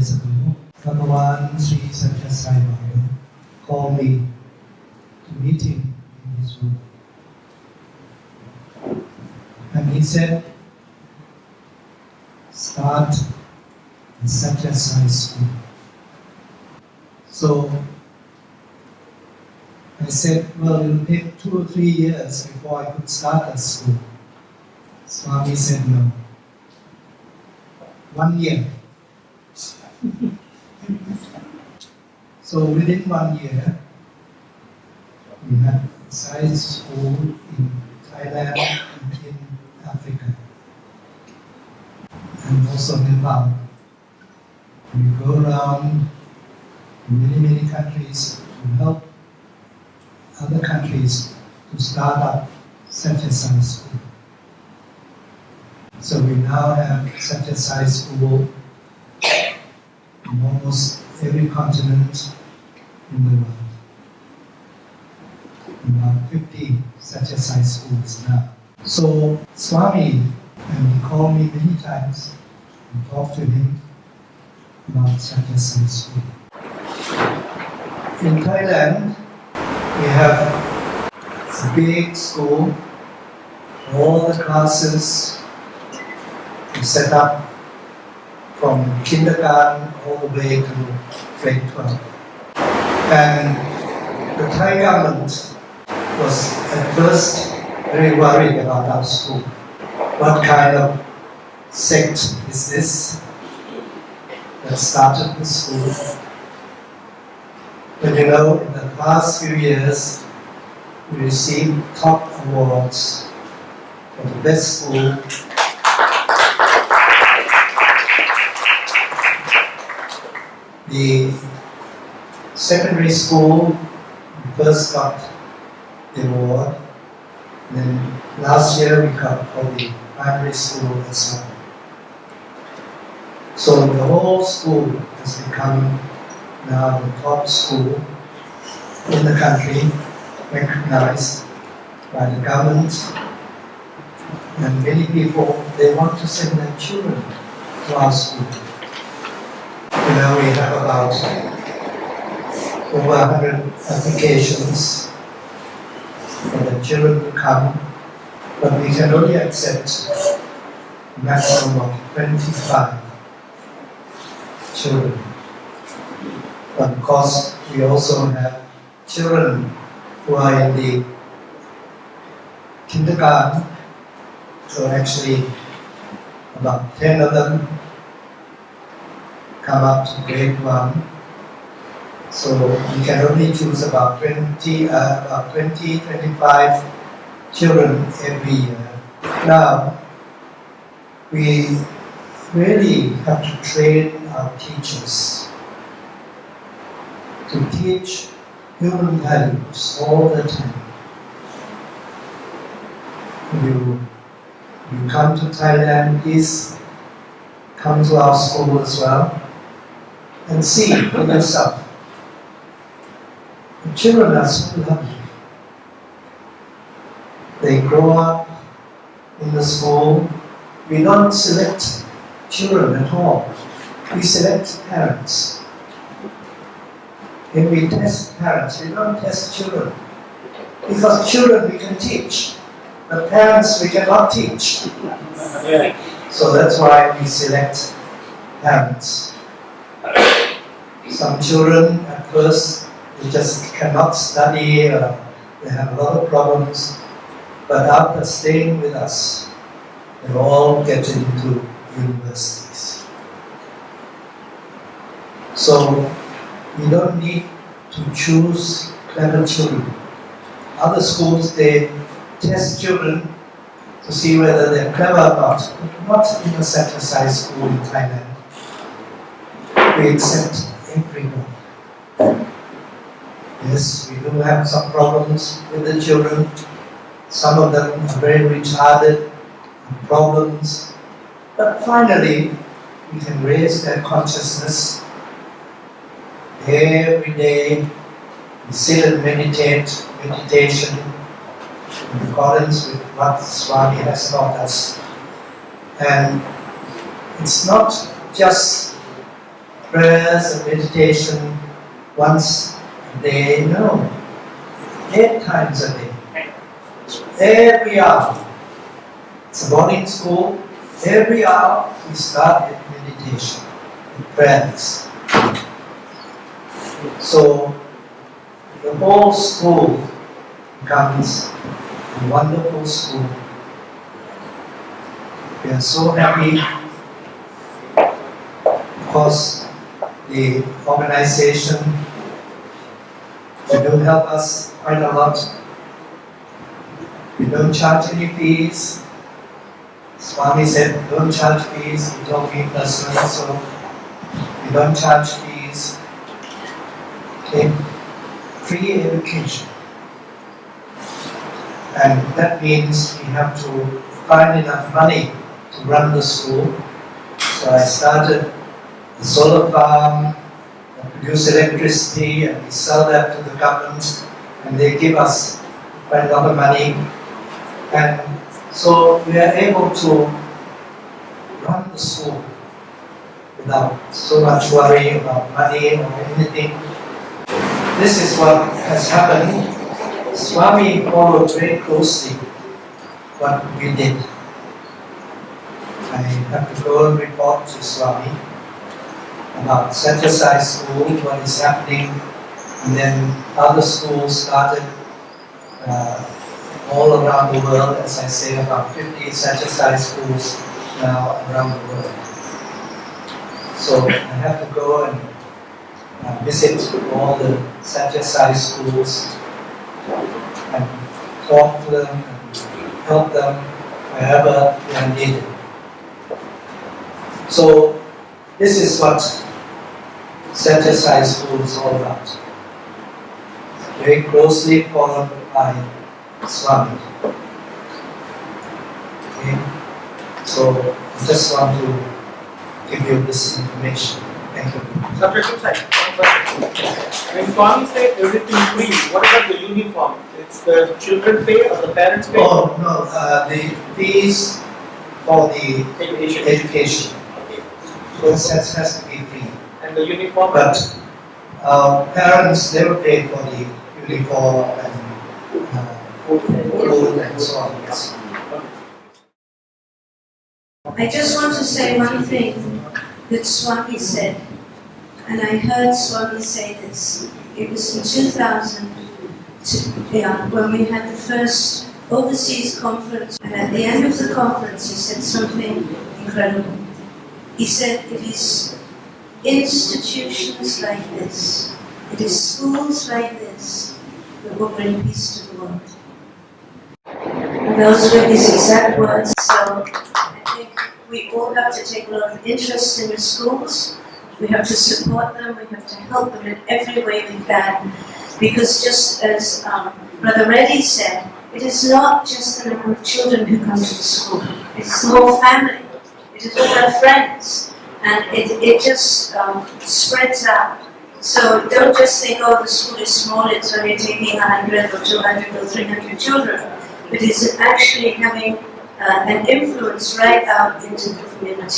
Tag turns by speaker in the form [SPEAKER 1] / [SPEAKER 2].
[SPEAKER 1] years ago, Bhagawan Sri Sathya Sai called me to meet him in his room. And he said, start the Sathya Sai School. So I said, well, it will take 2 or 3 years before I could start a school. Swami said, no. 1 year. So within 1 year, we had a Sai School in Thailand and in Africa, and also Nepal. We go around many countries to help other countries to start up Sathya Sai School. So we now have Sathya Sai School in almost every continent in the world. About 50 Sathya Sai schools now. So Swami, and he called me many times and talked to him about Sathya Sai School. In Thailand, we have a big school. All the classes are set up from kindergarten all the way to grade 12. And the Thai government was at first very worried about our school. What kind of sect is this that started the school? But you know, in the past few years, we received top awards for the best school. The secondary school, we first got the award. Then last year we got for the primary school as well. So the whole school has become now the top school in the country, recognized by the government, and many people, they want to send their children to our school. You know, we have about over 100 applications for the children to come, but we can only accept a maximum of 25 children. But of course, we also have children who are in the kindergarten, so actually about 10 of them come up to grade 1. So we can only choose about 25 children every year. Now, we really have to train our teachers to teach human values all the time. You come to Thailand, please come to our school as well and see for yourself. The children are so lovely. They grow up in the school. We don't select children at all. We select parents. When we test parents, we don't test children. Because children we can teach, but parents we cannot teach. So that's why we select parents. Some children at first, they just cannot study, they have a lot of problems, but after staying with us, they all get into universities. So we don't need to choose clever children. Other schools, they test children to see whether they're clever or not. But not in the Sathya Sai School in Thailand. We accept everyone. Yes, we do have some problems with the children. Some of them are very retarded, problems. But finally, we can raise their consciousness. Every day, we sit and meditation in accordance with what Swami has taught us. And it's not just prayers and meditation once a day, no. 8 times a day. Every hour. It's a boarding school. Every hour we start with meditation, with prayers. So the whole school becomes a wonderful school. We are so happy. Of course, the organization, they do help us quite a lot. We don't charge any fees. Swami said, don't charge fees. He told me personally, so we don't charge fees. Okay. Free education. And that means we have to find enough money to run the school. So I started a solar farm, produce electricity, and we sell that to the government, and they give us quite a lot of money. And so we are able to run the school without so much worry about money or anything. This is what has happened. Swami followed very closely what we did. I have to go and report to Swami about Sathya Sai School, what is happening, and then other schools started all around the world. As I say, about 50 Sathya Sai schools now around the world. So I have to go and visit all the Sathya Sai schools and talk to them and help them wherever they are needed. So this is what Sathya Sai School is all about. Very closely followed by Swami. Okay? So I just want to give you this information. Thank you.
[SPEAKER 2] Dr. Jumsai, when Swami said everything free, what about the uniform? It's the children pay or the parents pay?
[SPEAKER 1] Oh no, the fees for the education.
[SPEAKER 2] Okay.
[SPEAKER 1] So that has to be free.
[SPEAKER 2] And the uniform?
[SPEAKER 1] But parents never pay for the uniform and food and so on. Yes.
[SPEAKER 3] I just want to say one thing that Swami said, and I heard Swami say this. It was in 2000, when we had the first overseas conference, and at the end of the conference he said something incredible. He said, it is institutions like this, it is schools like this that will bring peace to the world. And those were his exact words. So I think we all have to take a lot of interest in the schools. We have to support them, we have to help them in every way we can. Because just as Brother Reddy said, it is not just the number of children who come to the school. It is the whole family. It is all their friends. And it just spreads out. So don't just think, oh, the school is small, it's only taking 100 or 200 or 300 children. It is actually having an influence right out into the community.